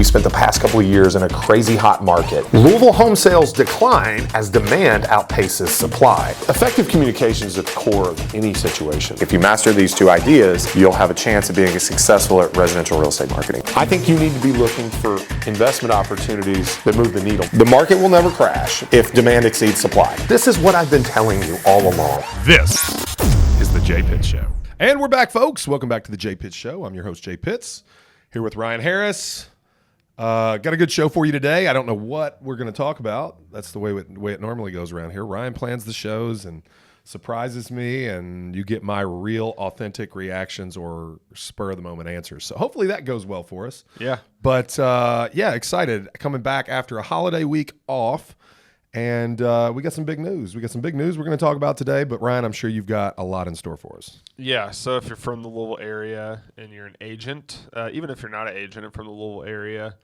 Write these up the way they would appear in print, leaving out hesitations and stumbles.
we spent the past couple of years in a crazy hot market. Louisville home sales decline as demand outpaces supply. Effective communication is at the core of any situation. If you master these two ideas, you'll have a chance of being successful at residential real estate marketing. I think you need to be looking for investment opportunities that move the needle. The market will never crash if demand exceeds supply. This is what I've been telling you all along. This is the Jay Pitts Show. And we're back, folks. Welcome back to the Jay Pitts Show. I'm your host, Jay Pitts, here with Ryan Harris. Got a good show for you today. I don't know what we're going to talk about. That's the way it normally goes around here. Ryan plans the shows and surprises me, and you get my real, authentic reactions or spur-of-the-moment answers. So hopefully that goes well for us. Yeah. But, excited. Coming back after a holiday week off. And we got some big news. We're going to talk about today. But, Ryan, I'm sure you've got a lot in store for us. Yeah, so if you're from the Louisville area and you're an agent, even if you're not an agent and from the Louisville area,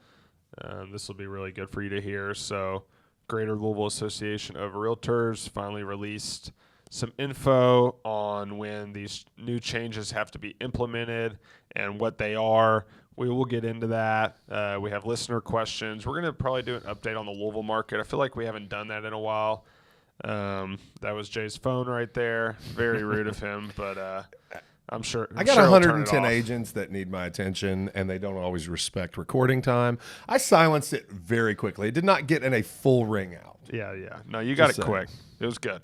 this will be really good for you to hear. So Greater Louisville Association of Realtors finally released some info on when these new changes have to be implemented and what they are. We will get into that. We have listener questions. We're going to probably do an update on the Louisville market. I feel like we haven't done that in a while. That was Jay's phone right there. Very rude of him, but I'm sure. I got 110 agents that need my attention, and they don't always respect recording time. I silenced it very quickly. It did not get in a full ring out. Yeah. No, you got it quick. It was good.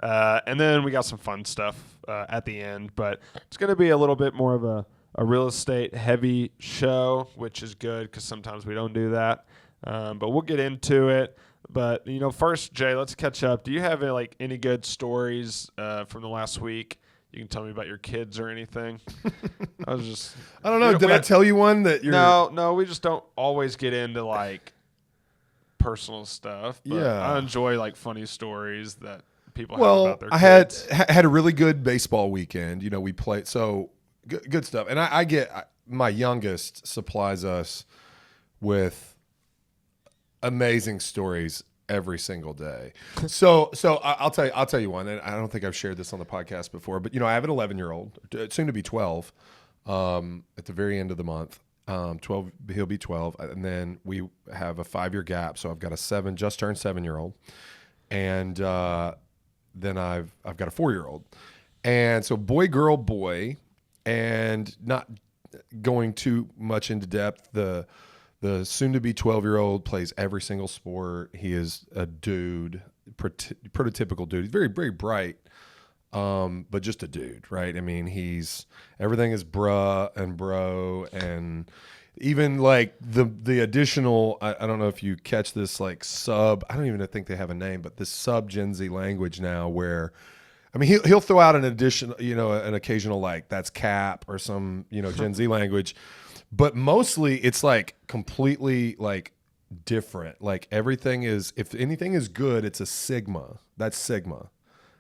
And then we got some fun stuff at the end, but it's going to be a little bit more of a real estate heavy show, which is good because sometimes we don't do that. But we'll get into it. But, first, Jay, let's catch up. Do you have any good stories from the last week? You can tell me about your kids or anything. I don't know. Did I tell you one that you're... No, we just don't always get into personal stuff. But yeah. I enjoy funny stories that people have about their kids. I had a really good baseball weekend. We played... So... Good stuff. And I get my youngest supplies us with amazing stories every single day. So I'll tell you one, and I don't think I've shared this on the podcast before, but I have an 11-year-old, soon to be 12, at the very end of the month. 12, he'll be 12, and then we have a 5-year gap. So I've got a just turned 7-year-old, and then I've got a 4-year-old, and so boy, girl, boy. And not going too much into depth, the soon-to-be 12-year-old plays every single sport. He is a dude, prototypical dude. He's very, very bright, but just a dude, right? I mean, everything is bruh and bro, and even the additional. I don't know if you catch this sub. I don't even think they have a name, but this sub Gen Z language now where. I mean, he'll throw out an additional, an occasional that's cap or some, Gen Z language, but mostly it's completely different. Everything is, if anything is good, it's a Sigma. That's Sigma.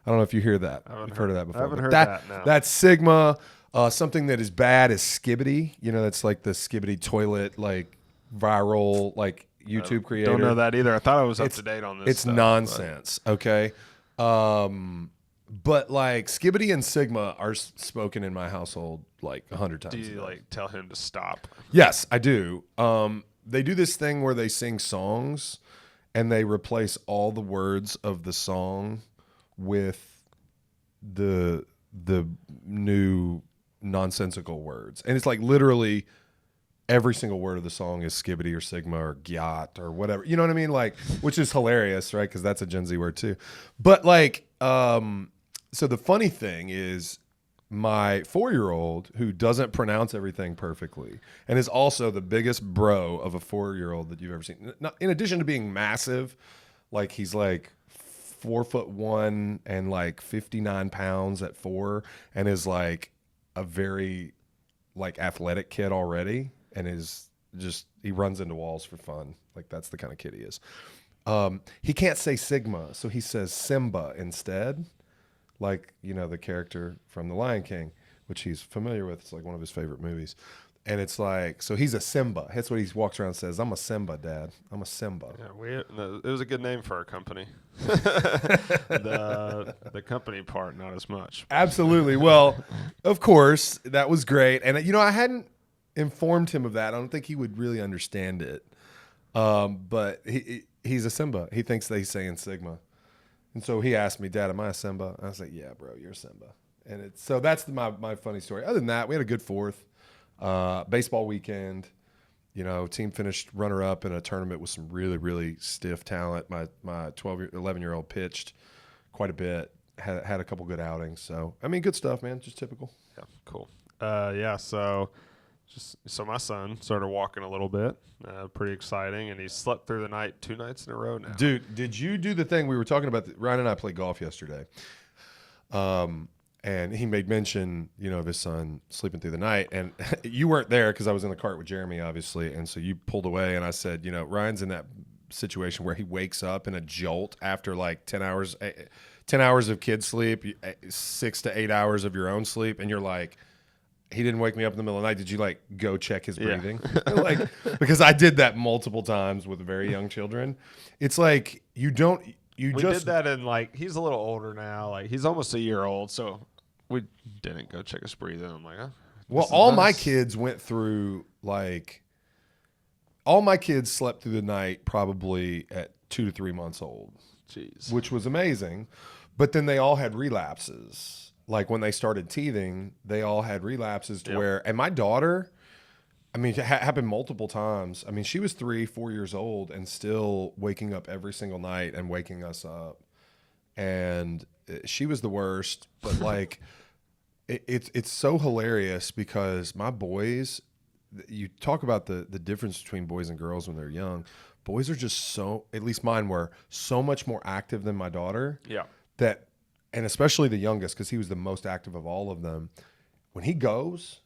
I don't know if you hear that. I've heard of that before. I haven't heard that. No. That's Sigma. Something that is bad is Skibbity. That's the Skibbity toilet, viral, YouTube creator. Don't know that either. I thought I was up to date on this. It's nonsense. Okay. But Skibbity and Sigma are spoken in my household 100 times. Do you tell him to stop? Yes, I do. They do this thing where they sing songs and they replace all the words of the song with the new nonsensical words. And it's literally every single word of the song is Skibbity or Sigma or Gyat or whatever. You know what I mean? Which is hilarious, right? Because that's a Gen Z word too. But so the funny thing is my 4-year-old, who doesn't pronounce everything perfectly and is also the biggest bro of a 4-year-old that you've ever seen. In addition to being massive, he's 4'1" and 59 pounds at 4 and is a very athletic kid already and is he runs into walls for fun. That's the kind of kid he is. He can't say Sigma, so he says Simba instead. The character from The Lion King, which he's familiar with. It's one of his favorite movies. And it's so he's a Simba. That's what he walks around and says. I'm a Simba, Dad. I'm a Simba. Yeah, it was a good name for our company. the company part, not as much. Absolutely. Well, of course, that was great. And, I hadn't informed him of that. I don't think he would really understand it. But he's a Simba. He thinks that he's saying Sigma. And so he asked me, Dad, am I a Simba? I was like, yeah, bro, you're a Simba. And so that's my funny story. Other than that, we had a good fourth. Baseball weekend. Team finished runner-up in a tournament with some really, really stiff talent. My 11-year-old pitched quite a bit, had a couple good outings. So, good stuff, man. Just typical. Yeah, cool. So my son started walking a little bit. Pretty exciting, and he slept through the night 2 nights in a row now. Dude, did you do the thing we were talking about? Ryan and I played golf yesterday. And he made mention, of his son sleeping through the night. And you weren't there because I was in the cart with Jeremy, obviously. And so you pulled away, and I said, Ryan's in that situation where he wakes up in a jolt after like 10 hours of kid sleep, 6 to 8 hours of your own sleep. And you're like, he didn't wake me up in the middle of the night. Did you like go check his breathing? Yeah. Because I did that multiple times with very young children. It's like we did that in he's a little older now. He's almost a year old, so we didn't go check his breathing. I'm like, well, all my kids went through all my kids slept through the night probably at 2 to 3 months old. Jeez. Which was amazing. But then they all had relapses. When they started teething, they all had relapses to where, and my daughter, it happened multiple times. She was 3-4 years old and still waking up every single night and waking us up. And she was the worst, but it's so hilarious because my boys, you talk about the difference between boys and girls when they're young. Boys are just at least mine were so much more active than my daughter. Yeah. And especially the youngest, because he was the most active of all of them. When he goes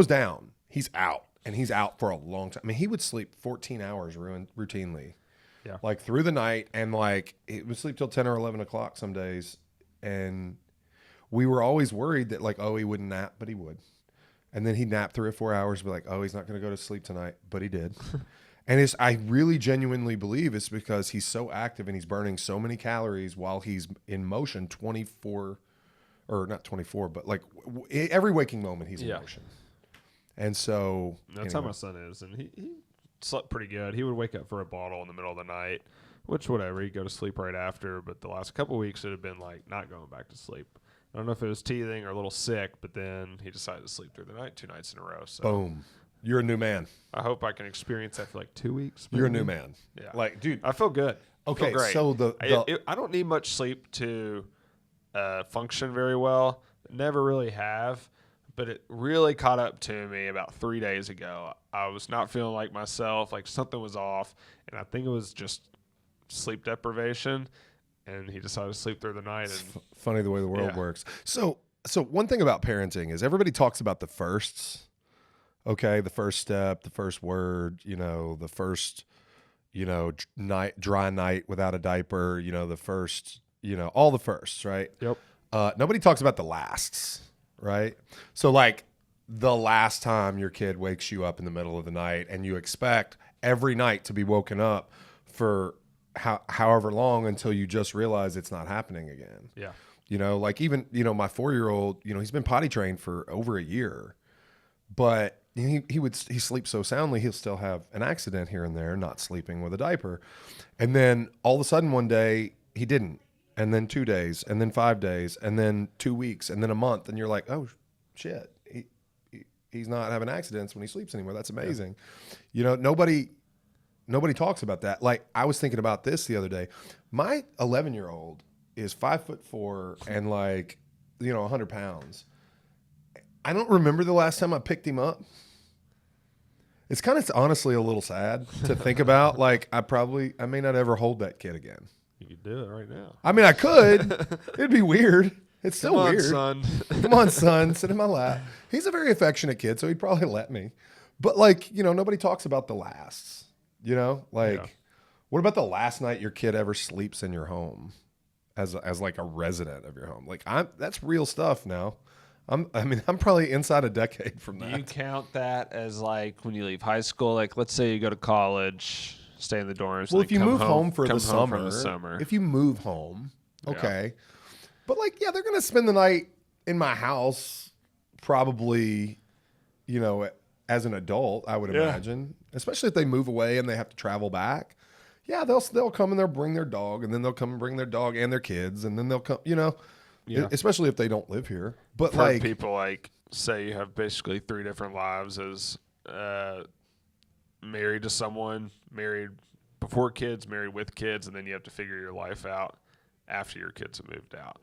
down, he's out, and he's out for a long time. He would sleep 14 hours routinely, through the night, and he would sleep till 10 or 11 o'clock some days. And we were always worried that he wouldn't nap, but he would. And then he'd nap 3 or 4 hours, be like, oh, he's not going to go to sleep tonight, but he did. And I really genuinely believe it's because he's so active and he's burning so many calories while he's in motion 24, or not 24, but every waking moment he's in motion. And so that's how my son is. And he slept pretty good. He would wake up for a bottle in the middle of the night, which whatever, he'd go to sleep right after. But the last couple of weeks it had been not going back to sleep. I don't know if it was teething or a little sick, but then he decided to sleep through the night 2 nights in a row. So boom. You're a new man. I hope I can experience that for 2 weeks. Maybe. You're a new man. Yeah. Dude. I feel good. Okay, I feel great. So I don't need much sleep to function very well. Never really have, but it really caught up to me about 3 days ago. I was not feeling like myself, something was off, and I think it was just sleep deprivation, and he decided to sleep through the night. It's funny the way the world works. So one thing about parenting is everybody talks about the firsts. Okay, the first step, the first word, the first, dry night without a diaper, the first, all the firsts, right? Yep. Nobody talks about the lasts, right? So the last time your kid wakes you up in the middle of the night and you expect every night to be woken up for however long until you just realize it's not happening again. Yeah. Even, my 4-year-old, he's been potty trained for over a year, but he sleeps so soundly he'll still have an accident here and there, not sleeping with a diaper. And then all of a sudden one day he didn't, and then 2 days, and then 5 days, and then 2 weeks, and then a month, and you're like, oh shit, he's not having accidents when he sleeps anymore. That's amazing. Yeah. Nobody talks about that. I was thinking about this the other day. My 11-year-old is 5'4" and 100 pounds. I don't remember the last time I picked him up. It's kind of honestly a little sad to think about. I may not ever hold that kid again. You could do it right now. I could. It'd be weird. It's still weird. Son. Come on, son. Sit in my lap. He's a very affectionate kid, so he'd probably let me. But nobody talks about the lasts. What about the last night your kid ever sleeps in your home as a resident of your home? That's real stuff now. I'm probably inside a decade from that. Do you count that as when you leave high school? Let's say you go to college, stay in the dorms. Well, if you move home for the summer, if you move home, okay. But they're going to spend the night in my house probably, as an adult, I would imagine, especially if they move away and they have to travel back. Yeah, they'll come and they'll bring their dog, and then they'll come and bring their dog and their kids, and then they'll come, especially if they don't live here. But For people say you have basically 3 different lives as married to someone, married before kids, married with kids, and then you have to figure your life out after your kids have moved out.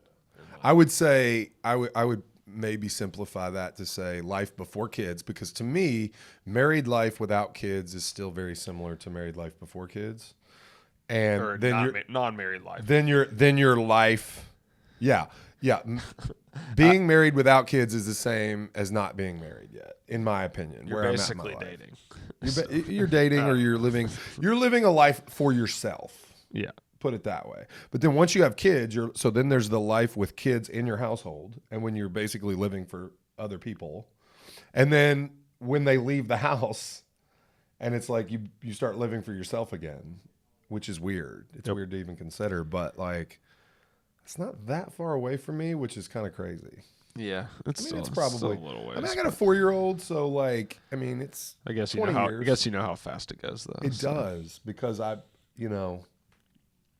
I would say I would maybe simplify that to say life before kids, because to me, married life without kids is still very similar to married life before kids. And Or then non-married life. Then your life, being married without kids is the same as not being married yet, in my opinion. You're where basically I'm at in my dating. life. You're dating, or you're living a life for yourself. Yeah. Put it that way. But then once you have kids, so then there's the life with kids in your household, and when you're basically living for other people. And then when they leave the house, and it's like you start living for yourself again, which is weird. It's weird to even consider, but it's not that far away from me, which is kind of crazy. Yeah, it's probably still a little ways. I got a 4-year-old, so it's. I guess 20 years. you know how fast it goes, though. It does, because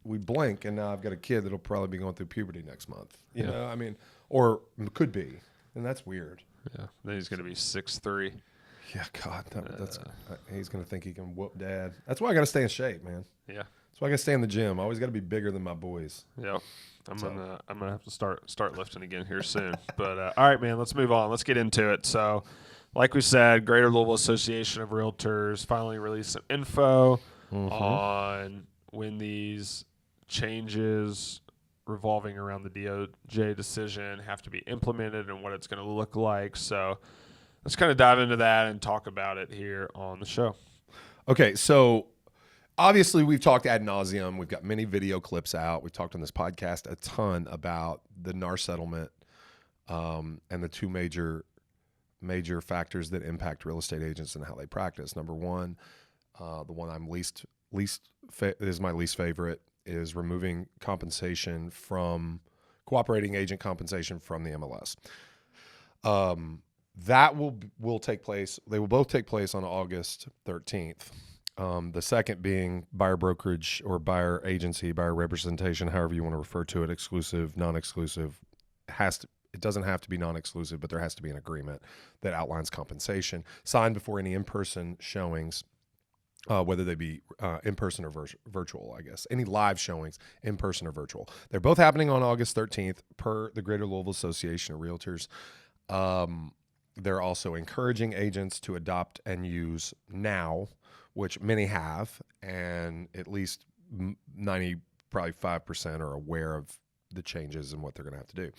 we blink, and now I've got a kid that'll probably be going through puberty next month. You know, or could be, and that's weird. Yeah, then he's going to be 6'3". Yeah, God, that's he's going to think he can whoop dad. That's why I got to stay in shape, man. Yeah, that's why I got to stay in the gym. I always got to be bigger than my boys. Yeah, I'm gonna have to start lifting again here soon. But all right, man, let's move on. Let's get into it. So, like we said, Greater Louisville Association of Realtors finally released some info on when these changes revolving around the DOJ decision have to be implemented and what it's going to look like. So let's kind of dive into that and talk about it here on the show. Okay, so obviously we've talked ad nauseum. We've got many video clips out. We've talked on this podcast a ton about the NAR settlement and the 2 major factors that impact real estate agents and how they practice. Number one, the one I'm is my least favorite, is removing cooperating agent compensation from the MLS. That will take place. They will both take place on August 13th. The second being buyer brokerage or buyer agency, buyer representation, however you want to refer to it, exclusive, non-exclusive. It doesn't have to be non-exclusive, but there has to be an agreement that outlines compensation signed before any in-person showings. Whether they be in-person or virtual, I guess. Any live showings, in-person or virtual. They're both happening on August 13th per the Greater Louisville Association of Realtors. They're also encouraging agents to adopt and use NOW, which many have, and at least 5% are aware of the changes and what they're going to have to do.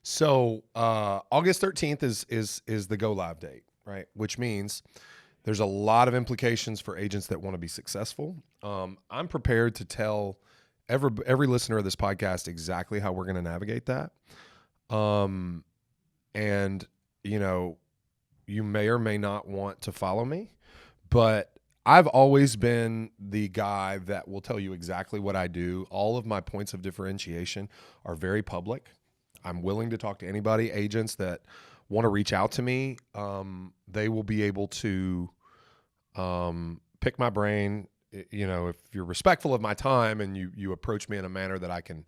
So August 13th is the go live date, right? Which means there's a lot of implications for agents that want to be successful. I'm prepared to tell every listener of this podcast exactly how we're going to navigate that. And, you may or may not want to follow me, but I've always been the guy that will tell you exactly what I do. All of my points of differentiation are very public. I'm willing to talk to anybody, agents that want to reach out to me. They will be able to pick my brain. If you're respectful of my time and you approach me in a manner that I can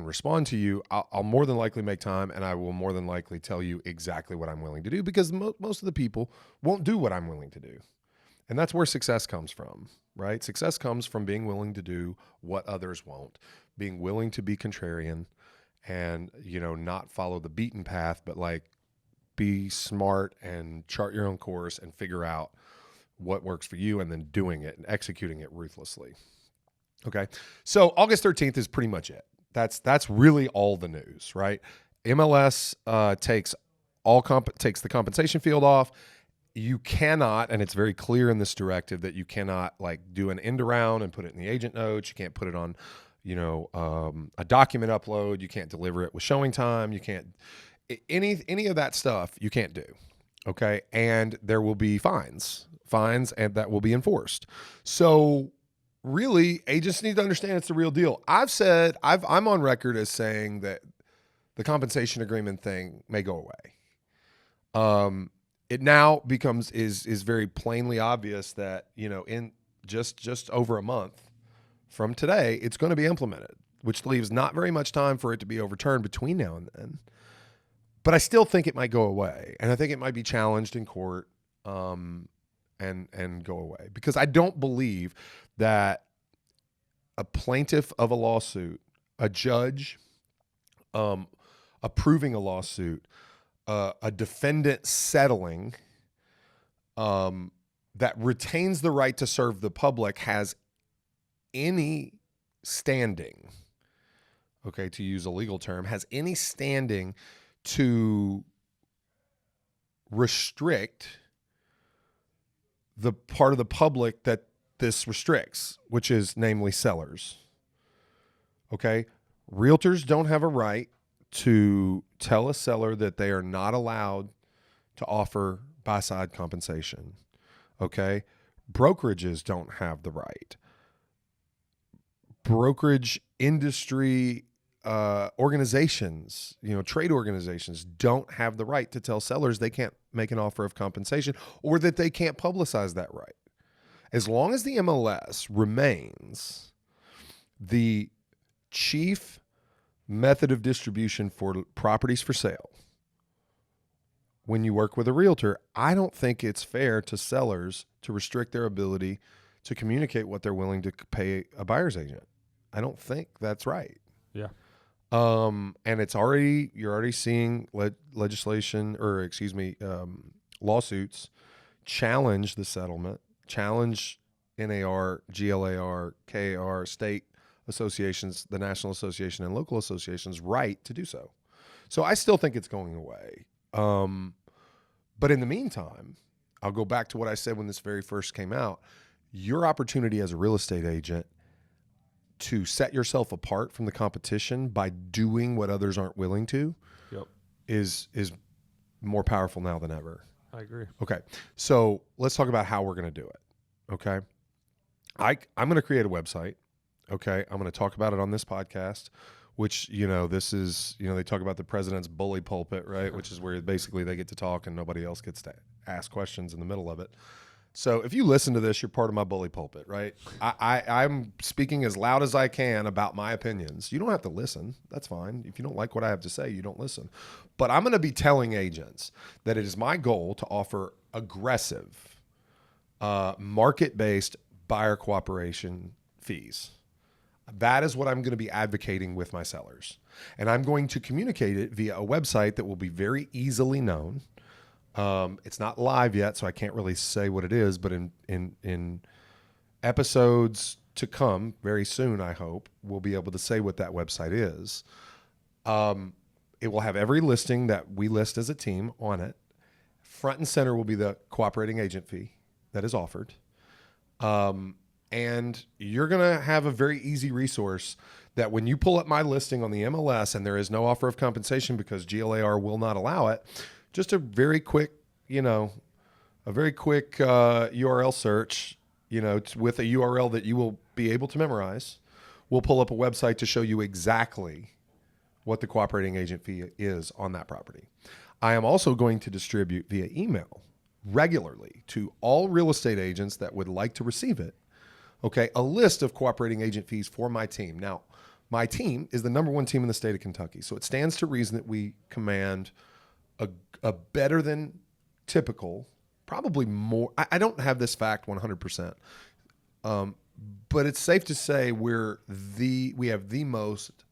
respond to you, I'll more than likely make time, and I will more than likely tell you exactly what I'm willing to do, because most of the people won't do what I'm willing to do. And that's where success comes from, right? Success comes from being willing to do what others won't, being willing to be contrarian and, not follow the beaten path, but be smart and chart your own course and figure out what works for you, and then doing it and executing it ruthlessly. Okay. So August 13th is pretty much it. That's really all the news, right? MLS takes the compensation field off. You cannot, and it's very clear in this directive that you cannot do an end around and put it in the agent notes. You can't put it on, a document upload. You can't deliver it with showing time. You can't any of that stuff. You can't do. Okay, and there will be fines, and that will be enforced. So really, agents need to understand it's the real deal. I'm on record as saying that the compensation agreement thing may go away. it now becomes is very plainly obvious that, in just over a month from today, it's going to be implemented, which leaves not very much time for it to be overturned between now and then. But I still think it might go away, and I think it might be challenged in court, and go away, because I don't believe that a plaintiff of a lawsuit, a judge approving a lawsuit, a defendant settling, that retains the right to serve the public has any standing, okay, to use a legal term, has any standing to restrict the part of the public that this restricts, which is namely sellers. Okay? Realtors don't have a right to tell a seller that they are not allowed to offer buy-side compensation. Okay? Brokerages don't have the right. Brokerage industry organizations, trade organizations don't have the right to tell sellers they can't make an offer of compensation, or that they can't publicize that right. As long as the MLS remains the chief method of distribution for properties for sale, when you work with a realtor, I don't think it's fair to sellers to restrict their ability to communicate what they're willing to pay a buyer's agent. I don't think that's right. Yeah. And you're already seeing lawsuits challenge the settlement, challenge NAR, GLAR, KAR, state associations, the National Association and local associations' right to do so. So I still think it's going away. But in the meantime, I'll go back to what I said when this very first came out. Your opportunity as a real estate agent to set yourself apart from the competition by doing what others aren't willing to, Yep. is more powerful now than ever. I agree. Okay. So let's talk about how we're going to do it. Okay. I'm going to create a website. Okay. I'm going to talk about it on this podcast, which, this is, they talk about the president's bully pulpit, right? Which is where basically they get to talk and nobody else gets to ask questions in the middle of it. So if you listen to this, you're part of my bully pulpit, right? I'm speaking as loud as I can about my opinions. You don't have to listen. That's fine. If you don't like what I have to say, you don't listen. But I'm going to be telling agents that it is my goal to offer aggressive, market-based buyer cooperation fees. That is what I'm going to be advocating with my sellers. And I'm going to communicate it via a website that will be very easily known. It's not live yet, so I can't really say what it is, but in episodes to come very soon, I hope, we'll be able to say what that website is. It will have every listing that we list as a team on it. Front and center will be the cooperating agent fee that is offered. And you're going to have a very easy resource that when you pull up my listing on the MLS and there is no offer of compensation because GLAR will not allow it, just a very quick, URL search, with a URL that you will be able to memorize, we'll pull up a website to show you exactly what the cooperating agent fee is on that property. I am also going to distribute via email regularly to all real estate agents that would like to receive it, a list of cooperating agent fees for my team. Now, my team is the number one team in the state of Kentucky, so it stands to reason that we command a better than typical, probably more. I don't have this fact 100%, but it's safe to say we have the most,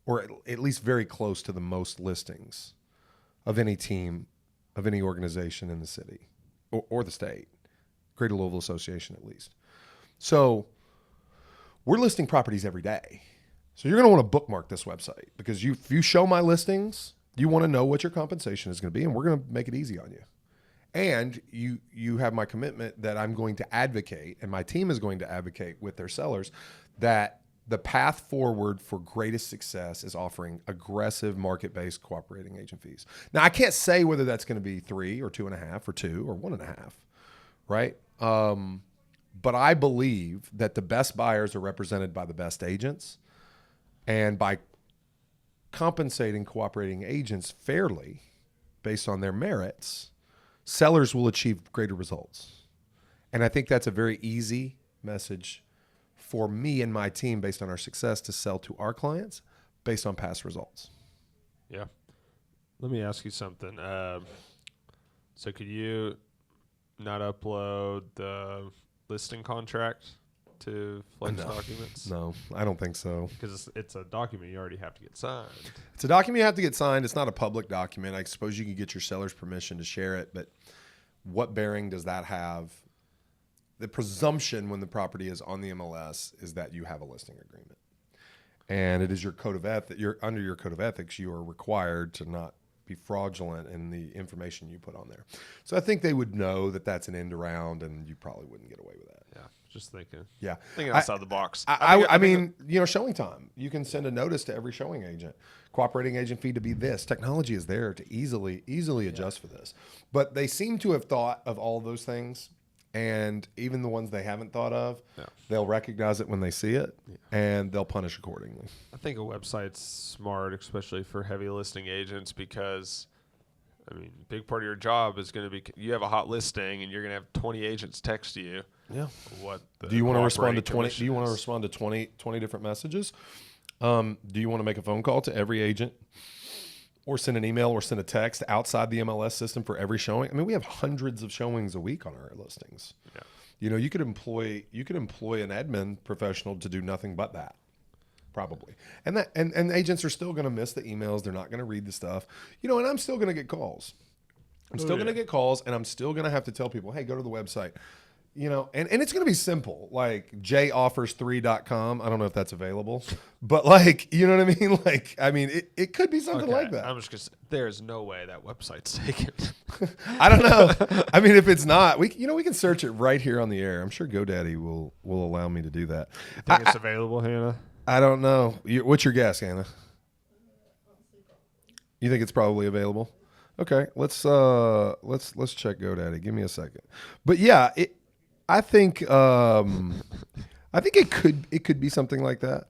or at least very close to the most listings of any team, of any organization in the city or the state, Greater Louisville Association at least. So we're listing properties every day. So you're going to want to bookmark this website because if you show my listings, you want to know what your compensation is going to be, and we're going to make it easy on you. And you have my commitment that I'm going to advocate, and my team is going to advocate with their sellers, that the path forward for greatest success is offering aggressive market-based cooperating agent fees. Now, I can't say whether that's going to be 3 or 2.5 or 2 or 1.5, right? But I believe that the best buyers are represented by the best agents, and by compensating cooperating agents fairly based on their merits, sellers will achieve greater results. And I think that's a very easy message for me and my team based on our success to sell to our clients based on past results. Yeah. Let me ask you something. So could you not upload the listing contract to Flex Documents? No, I don't think so. Because it's a document you already have to get signed. It's a document you have to get signed. It's not a public document. I suppose you can get your seller's permission to share it, but what bearing does that have? The presumption when the property is on the MLS is that you have a listing agreement. And it is your code of ethics. Under your code of ethics, you are required to not be fraudulent in the information you put on there. So I think they would know that that's an end around, and you probably wouldn't get away with that. Yeah, just thinking. Yeah, Thinking outside the box. I mean, showing time. You can send a notice to every showing agent. Cooperating agent fee to be this. Technology is there to easily adjust for this. But they seem to have thought of all those things. And even the ones they haven't thought of, they'll recognize it when they see it, and they'll punish accordingly. I think a website's smart, especially for heavy listing agents, because, I mean, big part of your job is going to be you have a hot listing, and you're going to have 20 agents text you. Yeah. Do you want to respond to 20? Do you want to respond to 20 different messages? Do you want to make a phone call to every agent? Or send an email or send a text outside the MLS system for every showing. I mean, we have hundreds of showings a week on our listings. Yeah. You could employ an admin professional to do nothing but that, probably. And agents are still going to miss the emails. They're not going to read the stuff. And I'm still going to get calls. I'm still going to get calls, and I'm still going to have to tell people, hey, go to the website. And it's going to be simple, like joffers3.com. I don't know if that's available, but you know what I mean? It could be something like that. I'm just going to say, there's no way that website's taken. I don't know. I mean, if it's not, we can search it right here on the air. I'm sure GoDaddy will allow me to do that. You think it's available, Hannah? I don't know. What's your guess, Hannah? You think it's probably available? Okay, let's check GoDaddy. Give me a second. But yeah, I think it could be something like that,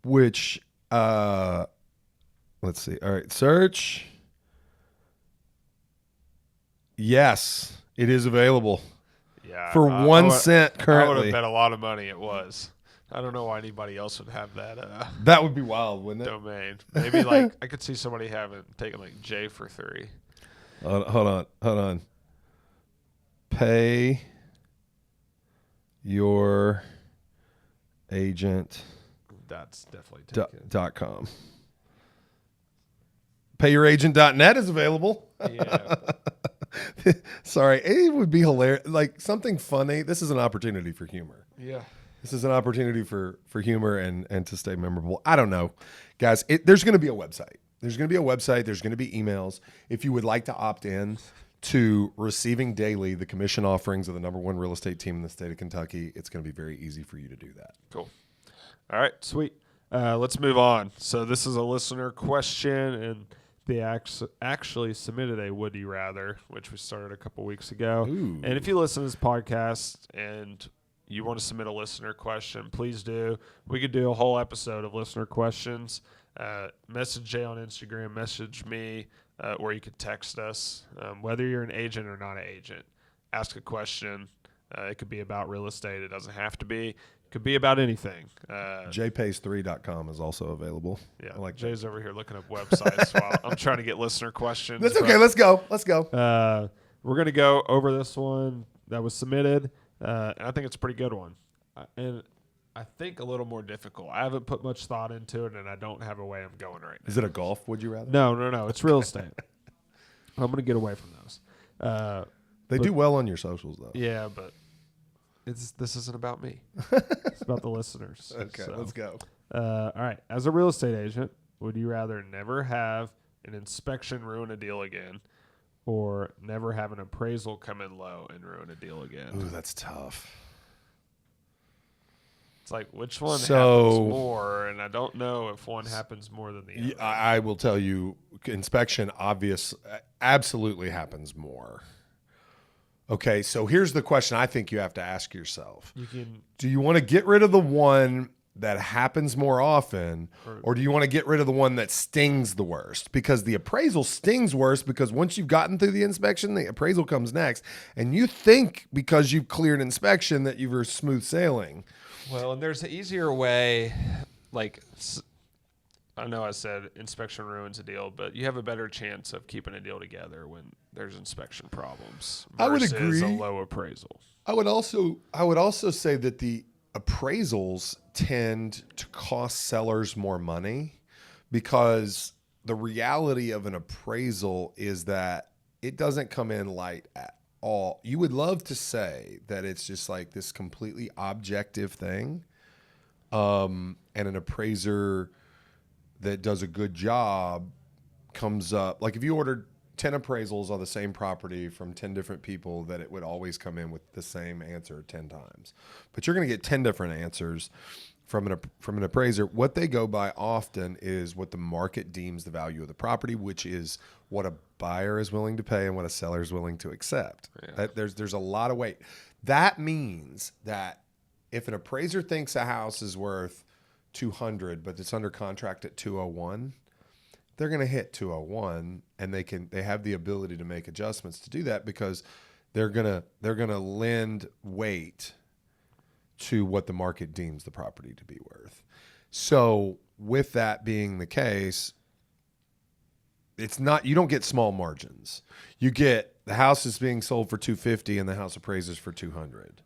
which let's see. All right, search. Yes, it is available. Yeah, for 1 cent currently. I would have bet a lot of money it was. I don't know why anybody else would have that. That would be wild, wouldn't it? Domain. Maybe I could see somebody taking J for 3. Hold on. Pay your agent. That's definitely taken. .com. Payyouragent.net is available. Yeah. Sorry, it would be hilarious. Like something funny. This is an opportunity for humor. Yeah. This is an opportunity for humor and to stay memorable. I don't know. Guys, there's going to be a website. There's going to be a website. There's going to be emails. If you would like to opt in to receiving daily the commission offerings of the #1 real estate team in the state of Kentucky, it's going to be very easy for you to do that. Cool. All right, sweet. Let's move on. So this is a listener question, and they actually submitted a would you rather, which we started a couple weeks ago. Ooh. And if you listen to this podcast and you want to submit a listener question, please do. We could do a whole episode of listener questions. Message Jay on Instagram, message me, or you could text us. Whether you're an agent or not an agent, ask a question. It could be about real estate. It doesn't have to be. It could be about anything. jpays3.com is also available. Yeah, I like Jay's over here looking up websites while I'm trying to get listener questions. That's okay. Let's go. We're going to go over this one that was submitted. And I think it's a pretty good one. And I think a little more difficult. I haven't put much thought into it, and I don't have a way I'm going right now. Is it a golf, would you rather? No. It's real estate. I'm going to get away from those. They do well on your socials, though. Yeah, but this isn't about me. It's about the listeners. Okay, So, let's go. all right. As a real estate agent, would you rather never have an inspection ruin a deal again, or never have an appraisal come in low and ruin a deal again? Ooh, that's tough. It's like, which one happens more? And I don't know if one happens more than the other. I will tell you, inspection absolutely happens more. Okay, so here's the question I think you have to ask yourself. Do you want to get rid of the one that happens more often, or do you want to get rid of the one that stings the worst? Because the appraisal stings worse, because once you've gotten through the inspection, the appraisal comes next, and you think because you've cleared inspection that you were smooth sailing. Well, and there's an easier way, like, I know I said inspection ruins a deal, but you have a better chance of keeping a deal together when there's inspection problems versus I would agree. a low appraisal. I would also say that the appraisals tend to cost sellers more money, because the reality of an appraisal is that it doesn't come in light at all. You would love to say that it's just like this completely objective thing, and an appraiser that does a good job comes up. Like if you ordered 10 appraisals on the same property from 10 different people, that it would always come in with the same answer 10 times. But you're going to get 10 different answers from an appraiser. What they go by often is what the market deems the value of the property, which is what a buyer is willing to pay and what a seller is willing to accept. Yeah. There's a lot of weight. That means that if an appraiser thinks a house is worth 200, but it's under contract at 201, they're going to hit 201, and they have the ability to make adjustments to do that, because they're going to lend weight to what the market deems the property to be worth. So with that being the case, you don't get small margins. You get the house is being sold for 250 and the house appraises for 200.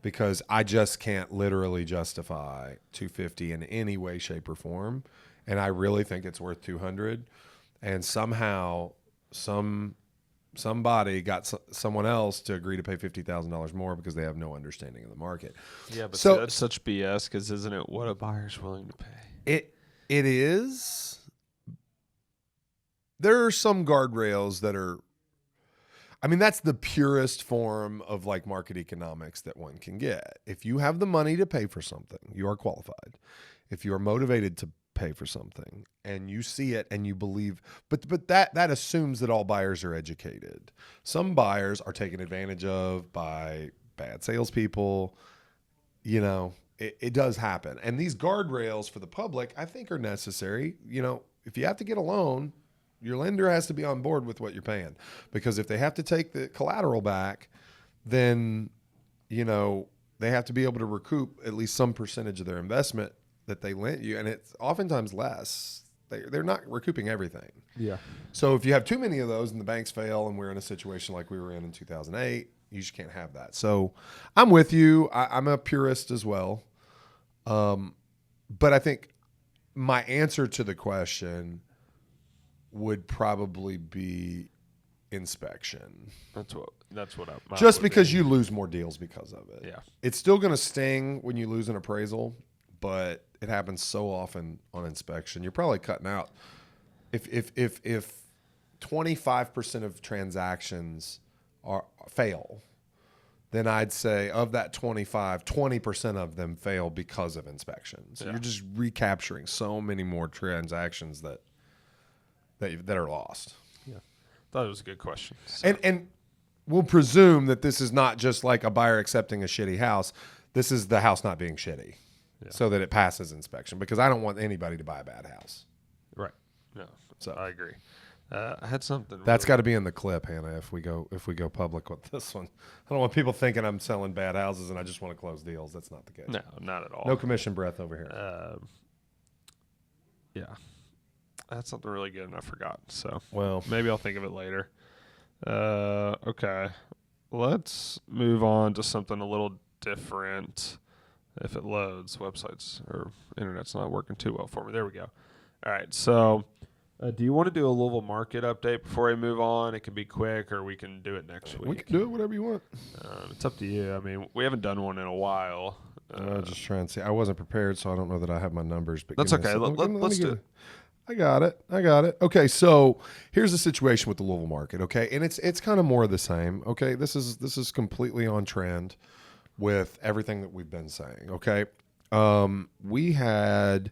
Because I just can't literally justify 250 in any way, shape, or form, and I really think it's worth 200. And somehow, somebody got someone else to agree to pay $50,000 more because they have no understanding of the market. Yeah, but so that's such BS, because isn't it what a buyer's willing to pay? It is. There are some guardrails that are. I mean, that's the purest form of like market economics that one can get. If you have the money to pay for something, you are qualified. If you are motivated to pay for something and you see it and you believe, but that assumes that all buyers are educated. Some buyers are taken advantage of by bad salespeople. You know, it does happen. And these guardrails for the public, I think, are necessary. You know, if you have to get a loan, your lender has to be on board with what you're paying, because if they have to take the collateral back, then, you know, they have to be able to recoup at least some percentage of their investment that they lent you. And it's oftentimes less. They're not recouping everything. Yeah. So if you have too many of those and the banks fail and we're in a situation like we were in 2008, you just can't have that. So I'm with you. I'm a purist as well. But I think my answer to the question would probably be inspection. That's what I Just because you lose more deals because of it. Yeah. It's still going to sting when you lose an appraisal, but it happens so often on inspection. You're probably cutting out if 25% of transactions fail, then I'd say of that 25, 20% of them fail because of inspection. So you're just recapturing so many more transactions that are lost. Yeah, thought it was a good question. So. And we'll presume that this is not just like a buyer accepting a shitty house. This is the house not being shitty, so that it passes inspection. Because I don't want anybody to buy a bad house. Right. No. So I agree. I had something. That's got to be in the clip, Hannah. If we go public with this one, I don't want people thinking I'm selling bad houses and I just want to close deals. That's not the case. No, not at all. No commission breath over here. Yeah. I had something really good and I forgot. So Well, maybe I'll think of it later. Okay. Let's move on to something a little different. If it loads, websites or internet's not working too well for me. There we go. All right. So do you want to do a Louisville market update before I move on? It can be quick or we can do it next week. we can do it whatever you want. It's up to you. I mean, we haven't done one in a while. Just trying to see. I wasn't prepared, so I don't know that I have my numbers. But That's okay. Let's do it. I got it. Okay, so here's the situation with the Louisville market. Okay, and it's kind of more of the same. Okay, this is completely on trend with everything that we've been saying. Okay, we had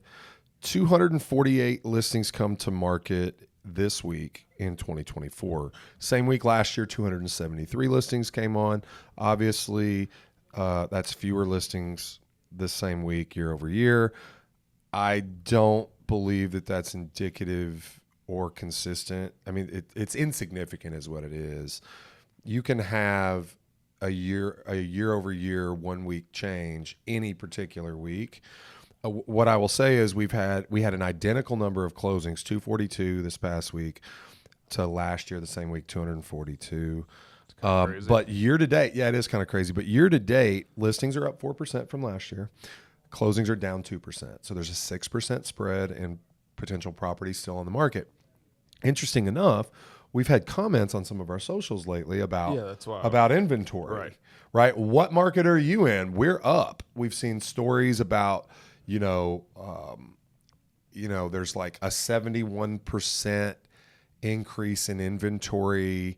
248 listings come to market this week in 2024. Same week last year, 273 listings came on. Obviously, that's fewer listings the same week year over year. I don't believe that that's indicative or consistent. I mean, it's insignificant is what it is. You can have a year over year 1 week change any particular week. What I will say is we had an identical number of closings, 242 this past week to last year the same week, 242. But year to date, yeah, it is kind of crazy. But year to date, listings are up 4% from last year. Closings are down 2%. So there's a 6% spread in potential properties still on the market. Interesting enough, we've had comments on some of our socials lately about inventory. Right? What market are you in? We're up. We've seen stories about, there's like a 71% increase in inventory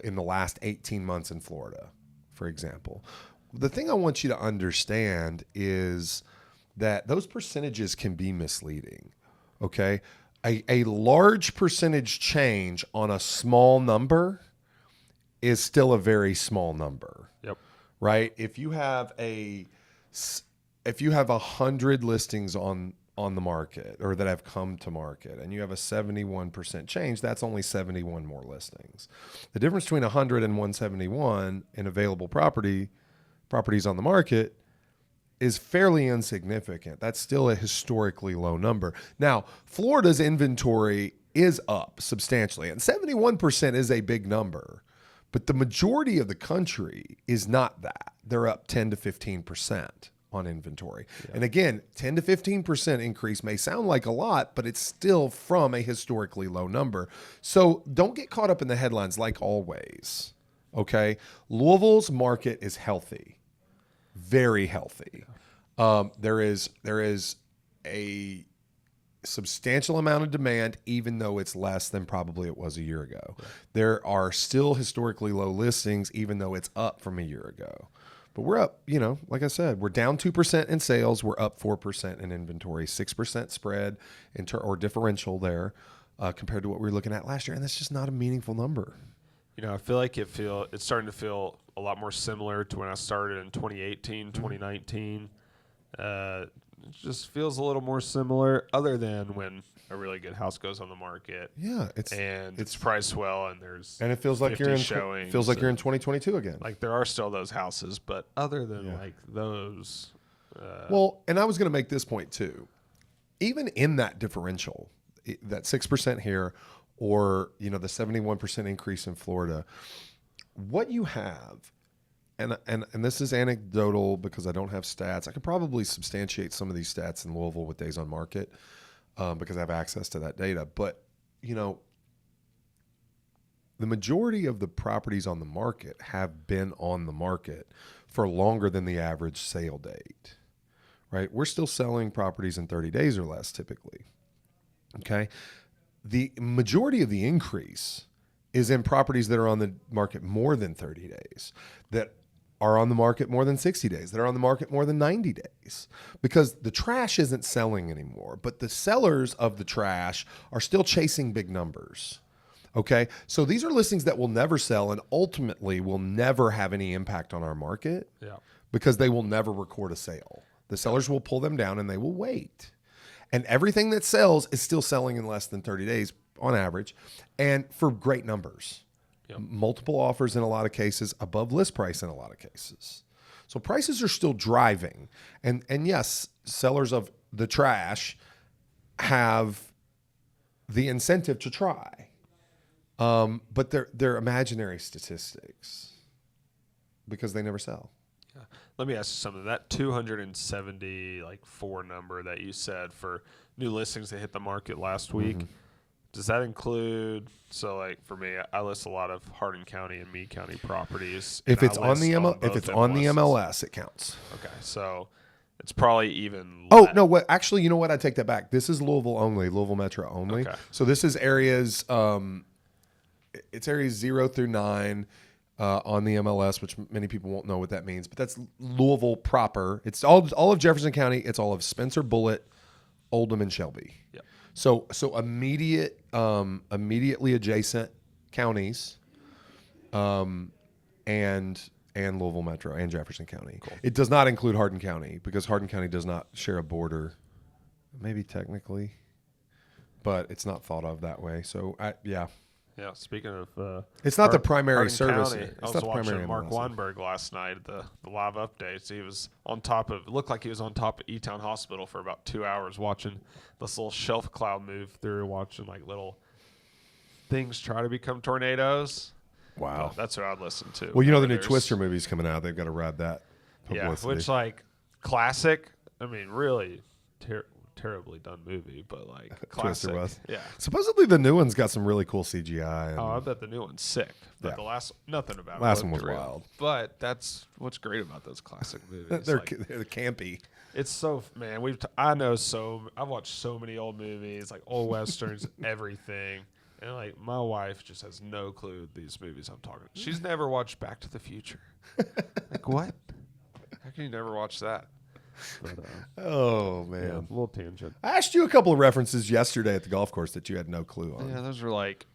in the last 18 months in Florida, for example. The thing I want you to understand is that those percentages can be misleading, okay? A large percentage change on a small number is still a very small number. Yep. Right? If you have 100 listings on the market or that have come to market and you have a 71% change, that's only 71 more listings. The difference between 100 and 171 in available properties on the market is fairly insignificant. That's still a historically low number. Now, Florida's inventory is up substantially, and 71% is a big number, but the majority of the country is not that. They're up 10 to 15% on inventory. Yeah. And again, 10 to 15% increase may sound like a lot, but it's still from a historically low number. So don't get caught up in the headlines like always, okay? Louisville's market is healthy, very healthy. There is a substantial amount of demand, even though it's less than probably it was a year ago. Right. There are still historically low listings, even though it's up from a year ago. But we're up, like I said, we're down 2% in sales. We're up 4% in inventory, 6% spread or differential there compared to what we were looking at last year. And that's just not a meaningful number. I feel like it's starting to feel a lot more similar to when I started in 2018, 2019. It just feels a little more similar, other than when a really good house goes on the market. Yeah, it's priced well, and it feels like you're in 2022 again. Like there are still those houses, but other than like those. Well, and I was going to make this point too. Even in that differential, that 6% here, or the 71% increase in Florida, what you have. And this is anecdotal because I don't have stats. I could probably substantiate some of these stats in Louisville with days on market because I have access to that data. But, the majority of the properties on the market have been on the market for longer than the average sale date, right? We're still selling properties in 30 days or less typically, okay? The majority of the increase is in properties that are on the market more than 30 days, that are on the market more than 60 days, that are on the market more than 90 days, because the trash isn't selling anymore, but the sellers of the trash are still chasing big numbers. Okay. So these are listings that will never sell and ultimately will never have any impact on our market because they will never record a sale. The sellers will pull them down and they will wait. And everything that sells is still selling in less than 30 days on average and for great numbers. Yep. Multiple offers in a lot of cases, above list price in a lot of cases. So prices are still driving. And yes, sellers of the trash have the incentive to try. But they're imaginary statistics because they never sell. Yeah. Let me ask you something. That 274 number that you said for new listings that hit the market last week, does that include, so like for me, I list a lot of Hardin County and Meade County properties. If it's on the MLS, it counts. Okay, so it's probably even. Oh no! What actually? You know what? I take that back. This is Louisville only, Louisville Metro only. Okay. So this is areas. It's areas 0 through 9 on the MLS, which many people won't know what that means. But that's Louisville proper. It's all of Jefferson County. It's all of Spencer, Bullitt, Oldham, and Shelby. Yep. So immediately adjacent counties, and and Louisville Metro and Jefferson County. Cool. It does not include Hardin County because Hardin County does not share a border, maybe technically, but it's not thought of that way. So, yeah. Yeah, speaking of... it's not the primary Hardin service. County, It's I was not the watching primary Mark MLS. Weinberg last night at the live updates. He was on top of... It looked like he was on top of E-Town Hospital for about 2 hours watching this little shelf cloud move through, watching like little things try to become tornadoes. Wow. That's what I'd listen to. Well, you know the new Twister movie's coming out. They've got to ride that publicity. Yeah, which like classic. I mean, really terribly done movie, but like classic. Twister was. Yeah. Supposedly the new one's got some really cool CGI. And I bet the new one's sick. But Yeah. the last nothing about Last it. one was real. wild. But that's what's great about those classic movies. they're Like, campy. it's so man. I've watched so many old movies, like old westerns, everything. And like my wife just has no clue these movies I'm talking. She's never watched Back to the Future. Like what? How can you never watch that? But, Oh man. yeah, a little tangent. I asked you a couple of references yesterday at the golf course that you had no clue on. Yeah, those are like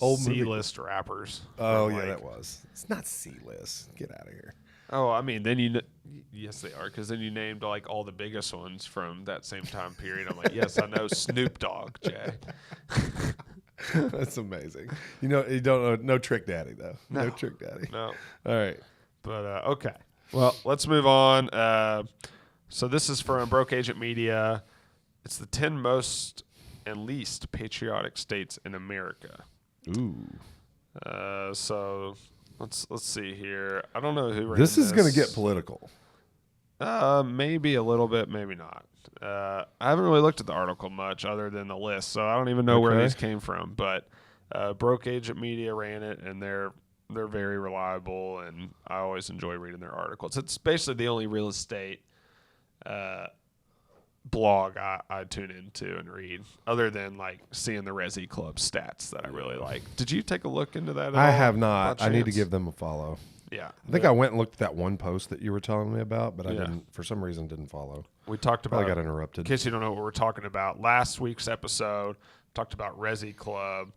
Old movie- C-list rappers. Oh from, yeah, like- that was. It's not C-list. Get out of here. Oh, I mean, then yes, they are, because then you named like all the biggest ones from that same time period. I'm like, yes, I know Snoop Dogg, Jay. That's amazing. You know, you don't know. No Trick Daddy though. No Trick Daddy. No, All right. but okay. Well, let's move on. So this is from Broke Agent Media. It's the 10 most and least patriotic states in America. Ooh. So let's see here. I don't know who ran This is going to get political. Maybe a little bit, maybe not. I haven't really looked at the article much other than the list, so I don't even know where Okay. these came from. But Broke Agent Media ran it, and they're very reliable, and I always enjoy reading their articles. It's basically the only real estate blog I tune into and read, other than like seeing the Resi Club stats that I really like. Did you take a look into that at all? I have not. by I need to chance? give them a follow. Yeah. I think I went and looked at that one post that you were telling me about, but I Yeah. didn't, for some reason, didn't follow. We talked about. I got interrupted. In case you don't know what we're talking about, last week's episode talked about Resi Club.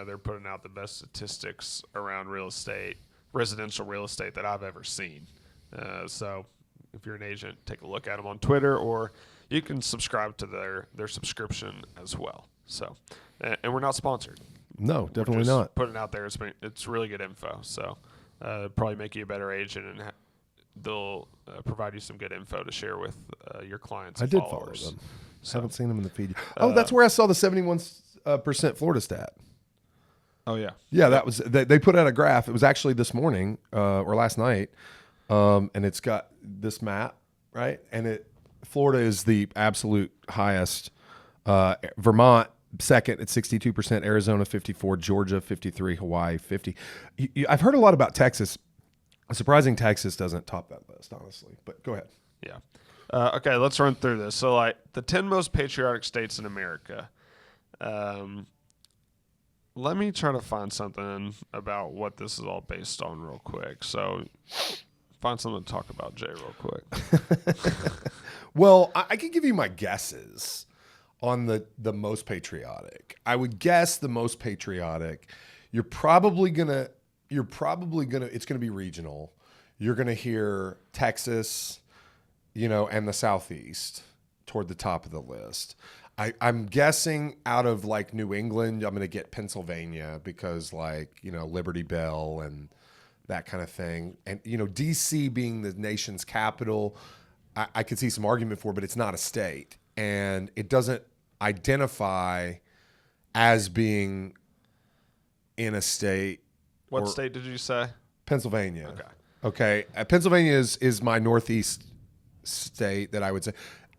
They're putting out the best statistics around real estate, residential real estate that I've ever seen. So if you're an agent, take a look at them on Twitter, or you can subscribe to their subscription as well. So, and we're not sponsored. No, We're definitely just not. putting it out there. It's really good info. So probably make you a better agent, and they'll provide you some good info to share with your clients. I And did follow followers. them. Haven't seen them in the feed. Oh, that's where I saw the 71% Florida stat. Oh yeah. Yeah, that was they put out a graph. It was actually this morning or last night, and it's got this map, right? And Florida is the absolute highest. Vermont second at 62%, Arizona 54, Georgia 53, Hawaii 50. I've heard a lot about Texas. Surprising Texas doesn't top that list, honestly. But go ahead. Yeah. Okay, let's run through this. So, like, the 10 most patriotic states in America. Let me try to find something about what this is all based on real quick. So, find something to talk about, Jay, real quick. Well, I can give you my guesses on the most patriotic. I would guess the most patriotic. It's gonna be regional. You're gonna hear Texas, and the Southeast toward the top of the list. I'm guessing out of like New England, I'm gonna get Pennsylvania because Liberty Bell and that kind of thing. And DC being the nation's capital, I could see some argument for, but it's not a state. And it doesn't identify as being in a state. What state did you say? Pennsylvania. Okay. Pennsylvania is my northeast state that I would say.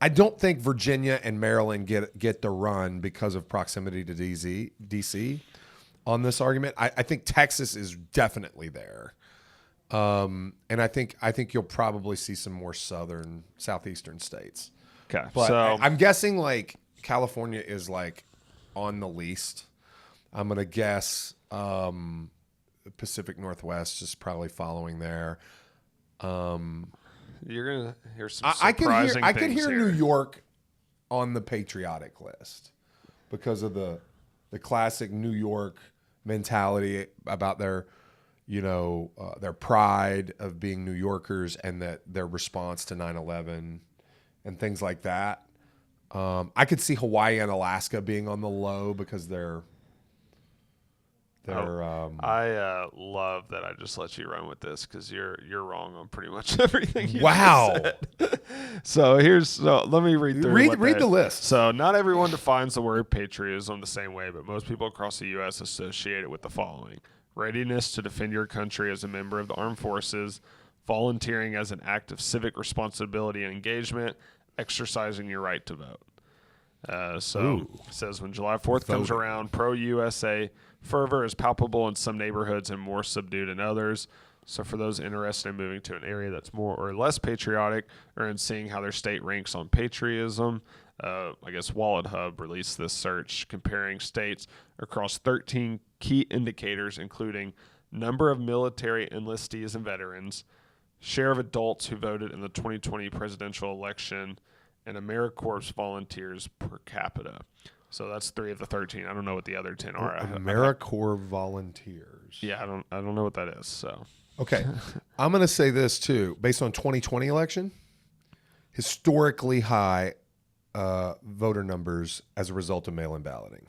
I don't think Virginia and Maryland get the run because of proximity to DC on this argument. I think Texas is definitely there. And I think you'll probably see some more southeastern states. Okay. But So, I'm guessing like California is like on the least. I'm gonna guess Pacific Northwest is probably following there. you're going to hear some I can things hear here. New York on the patriotic list because of the classic New York mentality about their their pride of being New Yorkers and that their response to 9/11 and things like that. I could see Hawaii and Alaska being on the low because they're I love that I just let you run with this because you're wrong on pretty much everything you wow. just said. So let me read through. Read the list. So not everyone defines the word patriotism the same way, but most people across the U.S. associate it with the following: readiness to defend your country as a member of the armed forces, volunteering as an act of civic responsibility and engagement, exercising your right to vote. It says when July 4th comes around, pro-USA fervor is palpable in some neighborhoods and more subdued in others. So for those interested in moving to an area that's more or less patriotic or in seeing how their state ranks on patriotism, I guess Wallet Hub released this search comparing states across 13 key indicators, including number of military enlistees and veterans, share of adults who voted in the 2020 presidential election, and AmeriCorps volunteers per capita. So that's 3 of the 13. I don't know what the other 10 are. AmeriCorps volunteers. Yeah, I don't know what that is. So okay, I'm going to say this too. Based on 2020 election, historically high voter numbers as a result of mail-in balloting.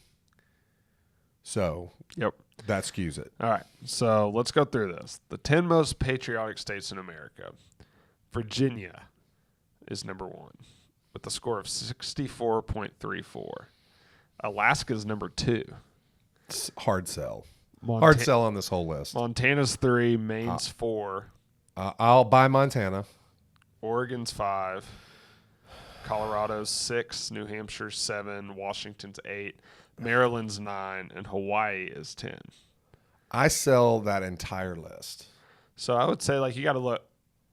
So yep, that skews it. All right, so let's go through this. The 10 most patriotic states in America. Virginia is number 1 with a score of 64.34. Alaska's number 2. It's hard sell. Hard sell on this whole list. Montana's 3, Maine's 4. I'll buy Montana. Oregon's 5. Colorado's 6. New Hampshire's 7. Washington's 8. Maryland's 9. And Hawaii is 10. I sell that entire list. So I would say, like, you got to look.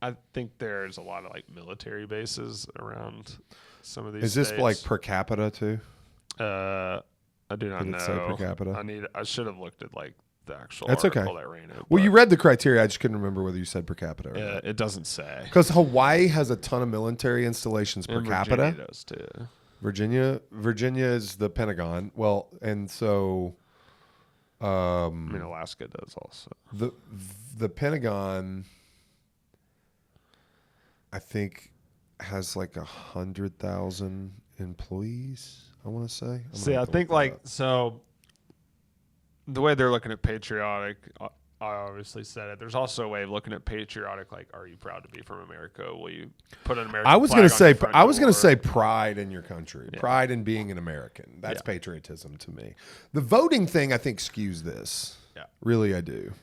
I think there's a lot of, like, military bases around some of these Is this states. like per capita too? I do not Did know. it say per capita? I should have looked at like the actual That's article okay. that ran it. Well, you read the criteria. I just couldn't remember whether you said per capita or not. It doesn't say. Because Hawaii has a ton of military installations per capita. Virginia does too. Virginia is the Pentagon. Well, and so I mean, Alaska does also. the Pentagon, I think, has like 100,000 employees. I want to say. See, I think like so. The way they're looking at patriotic, I obviously said it. There's also a way of looking at patriotic, like, are you proud to be from America? Will you put an American? I was going to say door? pride in your country, Yeah. pride in being an American. That's patriotism to me. The voting thing, I think, skews this. Yeah, really, I do.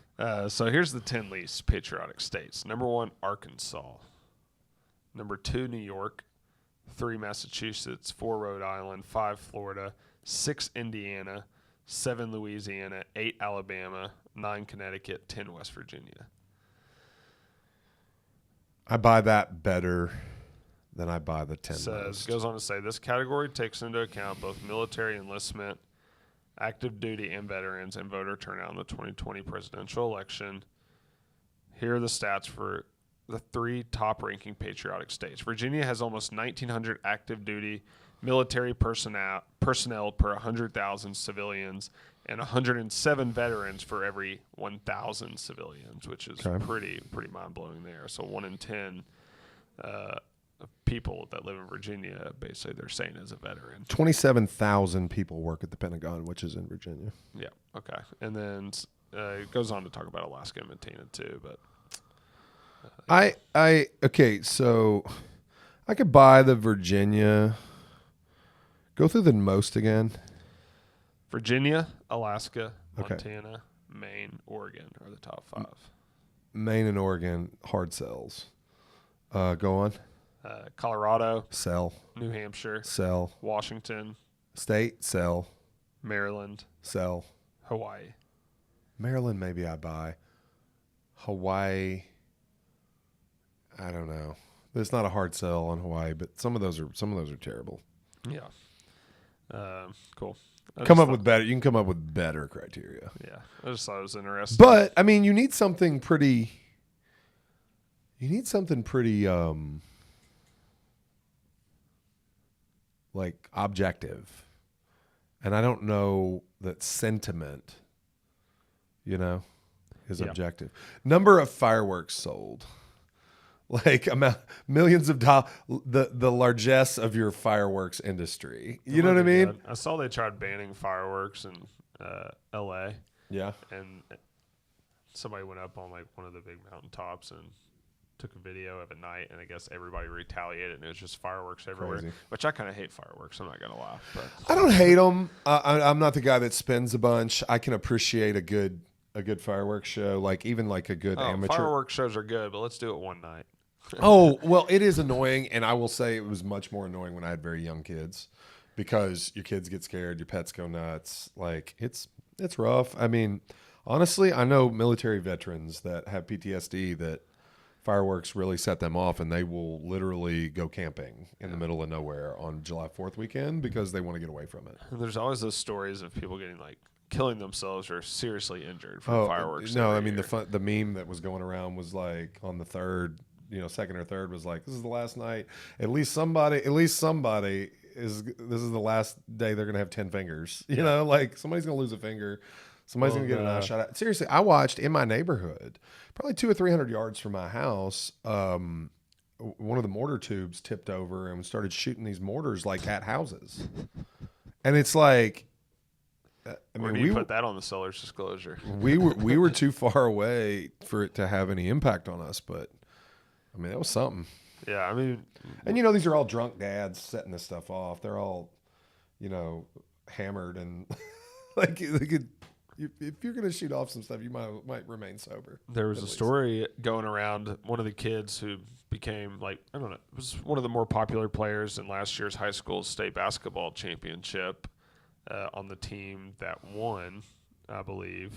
So here's the 10 least patriotic states. Number 1, Arkansas. Number 2, New York. 3, Massachusetts. 4, Rhode Island. 5, Florida. 6, Indiana. 7, Louisiana. 8, Alabama. 9, Connecticut. 10, West Virginia. I buy that better than I buy the 10 list. Goes on to say, this category takes into account both military enlistment, active duty and veterans, and voter turnout in the 2020 presidential election. Here are the stats for the 3 top-ranking patriotic states. Virginia has almost 1,900 active duty military personnel per 100,000 civilians and 107 veterans for every 1,000 civilians, which is pretty mind-blowing there. So 1 in 10 people that live in Virginia, basically they're saying is a veteran. 27,000 people work at the Pentagon, which is in Virginia. Yeah, okay. And then it goes on to talk about Alaska and Montana too, but okay, so I could buy the Virginia. Go through the most again. Virginia, Alaska, Montana, Maine, Oregon are the top 5. Maine and Oregon, hard sells. Go on. Colorado, sell. New Hampshire, Sell. Washington, State, sell. Maryland, Sell. Hawaii. Maryland, maybe I buy. Hawaii, I don't know. There's not a hard sell on Hawaii, but some of those are terrible. Yeah. Cool. You can come up with better criteria. Yeah. I just thought it was interesting. But I mean, you need something pretty like objective. And I don't know that sentiment, is Yeah. objective. Number of fireworks sold. Like millions of dollars, the largesse of your fireworks industry. You know what I mean? Good. I saw they tried banning fireworks in L.A. Yeah. and somebody went up on like one of the big mountaintops and took a video of it at night, and I guess everybody retaliated, and it was just fireworks everywhere. Crazy. Which I kind of hate fireworks. I'm not gonna lie, but I don't hate them. I'm not the guy that spends a bunch. I can appreciate a good fireworks show, like even like a good amateur. Fireworks shows are good, but let's do it one night. Oh, well, it is annoying, and I will say it was much more annoying when I had very young kids because your kids get scared, your pets go nuts. Like it's rough. I mean, honestly, I know military veterans that have PTSD that fireworks really set them off, and they will literally go camping in the middle of nowhere on July 4th weekend because they want to get away from it. And there's always those stories of people getting like killing themselves or seriously injured from fireworks. No, every I mean year. the meme that was going around was like on the third, second or third was like, this is the last night. At least somebody is. This is the last day they're gonna have 10 fingers. You know, like somebody's gonna lose a finger. Somebody's gonna get an eye shot at. Seriously, I watched in my neighborhood, probably 200 or 300 yards from my house. One of the mortar tubes tipped over and started shooting these mortars like at houses, and it's like. Where do you put that on the seller's disclosure? we were too far away for it to have any impact on us, but I mean, it was something. Yeah, I mean, And these are all drunk dads setting this stuff off. They're all, hammered and like they could. If you're gonna shoot off some stuff, you might remain sober. there was a story going around. One of the kids who became was one of the more popular players in last year's high school state basketball championship. On the team that won, I believe,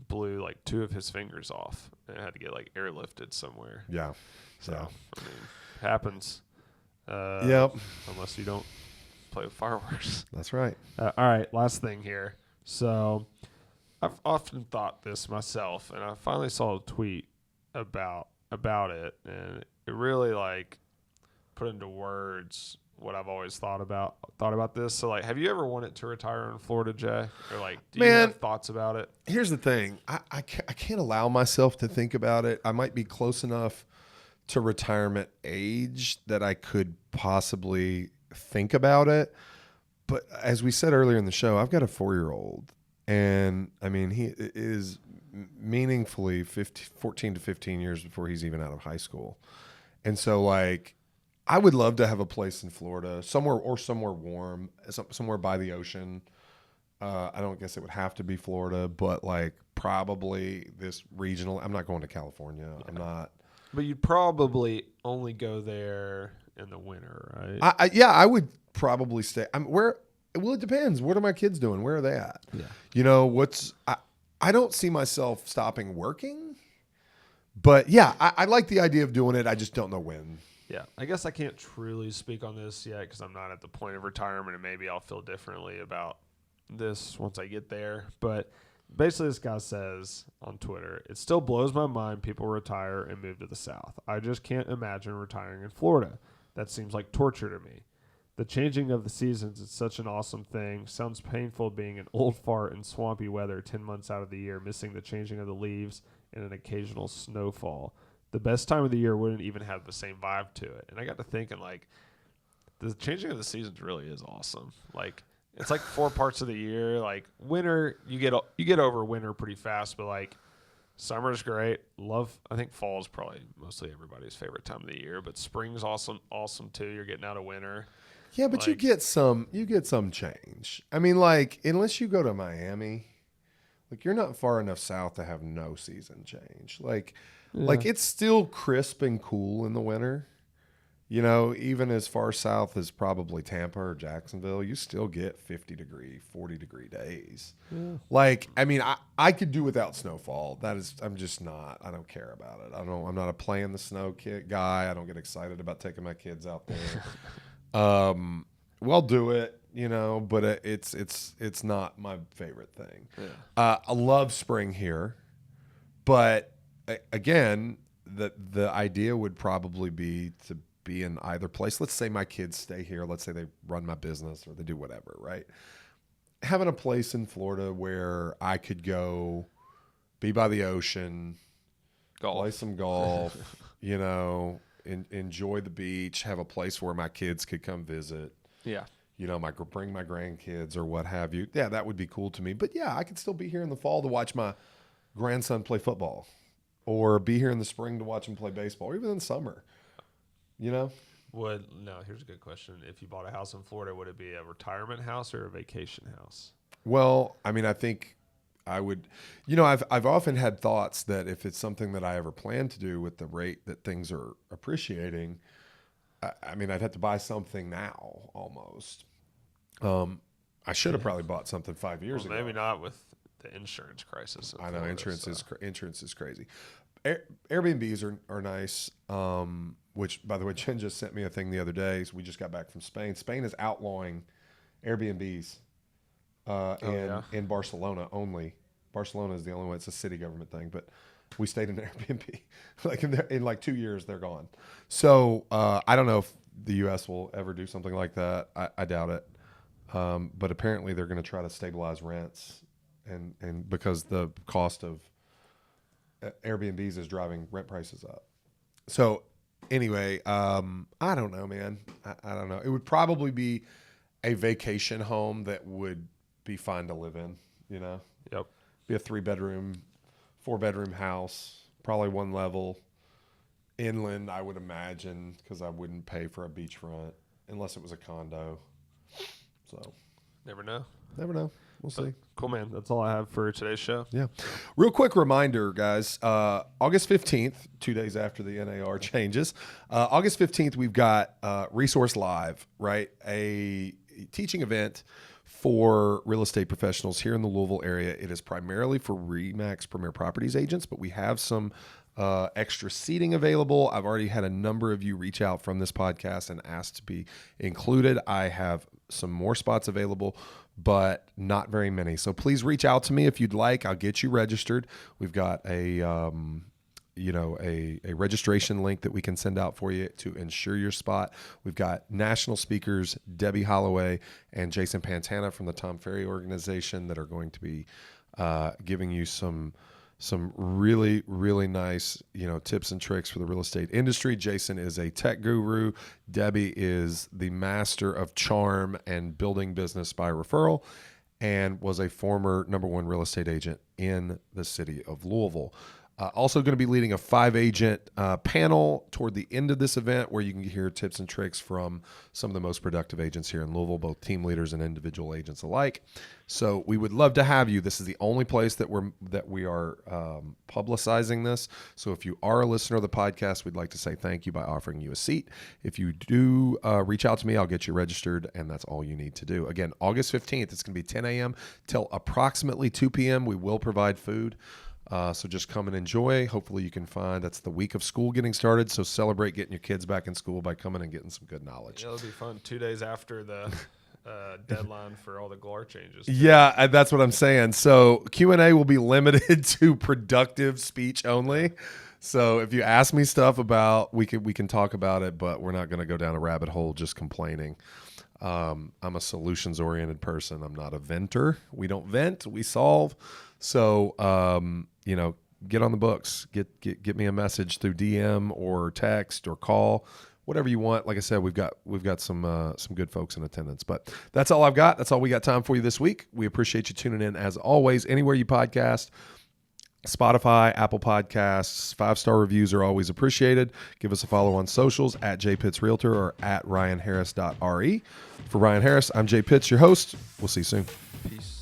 blew like 2 of his fingers off and had to get like airlifted somewhere. Yeah. So, I mean, happens. Yep. Unless you don't play with fireworks. That's right. All right, last thing here. So I've often thought this myself, and I finally saw a tweet about it, and it really like put into words what I've always thought about this. So like, have you ever wanted to retire in Florida, Jay? Or like, do you have thoughts about it? Here's the thing. I can't allow myself to think about it. I might be close enough to retirement age that I could possibly think about it. But as we said earlier in the show, I've got a 4-year-old, and I mean, he is meaningfully 14 to 15 years before he's even out of high school. And so like, I would love to have a place in Florida, somewhere warm, somewhere by the ocean. I don't guess it would have to be Florida, but like probably this regional. I'm not going to California. I'm not. But you'd probably only go there in the winter, right? I would probably stay. Well, it depends. What are my kids doing? Where are they at? Yeah. I don't see myself stopping working, but yeah, I like the idea of doing it. I just don't know when. Yeah, I guess I can't truly speak on this yet because I'm not at the point of retirement, and maybe I'll feel differently about this once I get there. But basically, this guy says on Twitter, it still blows my mind people retire and move to the South. I just can't imagine retiring in Florida. That seems like torture to me. The changing of the seasons is such an awesome thing. Sounds painful being an old fart in swampy weather 10 months out of the year, missing the changing of the leaves and an occasional snowfall. The best time of the year wouldn't even have the same vibe to it. And I got to thinking, like, the changing of the seasons really is awesome. Like, it's like 4 parts of the year. Like, winter, you get over winter pretty fast, but like, summer's great. I think fall is probably mostly everybody's favorite time of the year, but spring's awesome too. You're getting out of winter. Yeah, but you get some change. I mean, like, unless you go to Miami, like, you're not far enough south to have no season change. Like it's still crisp and cool in the winter. Even as far south as probably Tampa or Jacksonville, you still get 50-degree, 40-degree days. Yeah. Like, I mean, I could do without snowfall. I'm just not. I don't care about it. I'm not a play in the snow guy. I don't get excited about taking my kids out there. We'll do it, but it's not my favorite thing. Yeah. I love spring here, but again, the idea would probably be to be in either place. Let's say my kids stay here. Let's say they run my business or they do whatever, right? Having a place in Florida where I could go be by the ocean, Golf. play some golf, enjoy the beach, have a place where my kids could come visit. Yeah. Bring my grandkids or what have you. Yeah, that would be cool to me. But yeah, I could still be here in the fall to watch my grandson play football, or be here in the spring to watch him play baseball, or even in summer. Here's a good question. If you bought a house in Florida, would it be a retirement house or a vacation house? Well, I mean, I think I would, I've often had thoughts that if it's something that I ever plan to do with the rate that things are appreciating, I'd have to buy something now almost. I should have probably bought something 5 years ago. Maybe not with the insurance crisis. I know insurance is crazy. Airbnbs are nice. Which, by the way, Jen just sent me a thing the other day. So we just got back from Spain. Spain is outlawing Airbnbs in Barcelona only. Barcelona is the only one. It's a city government thing, but we stayed in an Airbnb. In like 2 years, they're gone. So I don't know if the U.S. will ever do something like that. I doubt it. But apparently they're going to try to stabilize rents, and because the cost of Airbnbs is driving rent prices up. So anyway, I don't know, man. I don't know. It would probably be a vacation home that would be fine to live in, Yep. Be a 3-bedroom, 4-bedroom house, probably one level, inland, I would imagine, because I wouldn't pay for a beachfront unless it was a condo. So Never know. We'll see. Cool, man. That's all I have for today's show. Yeah. Real quick reminder, guys. August 15th, 2 days after the NAR changes, August 15th, we've got Resource Live, right? A teaching event for real estate professionals here in the Louisville area. It is primarily for RE/MAX Premier Properties agents, but we have some extra seating available. I've already had a number of you reach out from this podcast and asked to be included. I have some more spots available, but not very many. So please reach out to me if you'd like. I'll get you registered. We've got a registration link that we can send out for you to ensure your spot. We've got national speakers, Debbie Holloway and Jason Pantana from the Tom Ferry organization that are going to be giving you some really, really nice, tips and tricks for the real estate industry. Jason is a tech guru. Debbie is the master of charm and building business by referral, and was a former #1 real estate agent in the city of Louisville. Also going to be leading a 5-agent panel toward the end of this event, where you can hear tips and tricks from some of the most productive agents here in Louisville, both team leaders and individual agents alike. So we would love to have you. This is the only place that we are publicizing this. So if you are a listener of the podcast, we'd like to say thank you by offering you a seat. If you do reach out to me, I'll get you registered, and that's all you need to do. Again, August 15th, it's going to be 10 a.m. till approximately 2 p.m. We will provide food. So just come and enjoy. Hopefully you can find, that's the week of school getting started. So celebrate getting your kids back in school by coming and getting some good knowledge. Yeah, it'll be fun. 2 days after the deadline for all the GLAR changes. Yeah, that's what I'm saying. So Q&A will be limited to productive speech only. So if you ask me stuff about, we can talk about it, but we're not going to go down a rabbit hole just complaining. I'm a solutions-oriented person. I'm not a venter. We don't vent, we solve. So, get on the books, get me a message through DM or text or call, whatever you want. Like I said, we've got some good folks in attendance, but that's all I've got. That's all we got time for you this week. We appreciate you tuning in as always, anywhere you podcast. Spotify, Apple Podcasts, 5-star reviews are always appreciated. Give us a follow on socials at jpittsrealtor or at ryanharris.re. For Ryan Harris, I'm Jay Pitts, your host. We'll see you soon. Peace.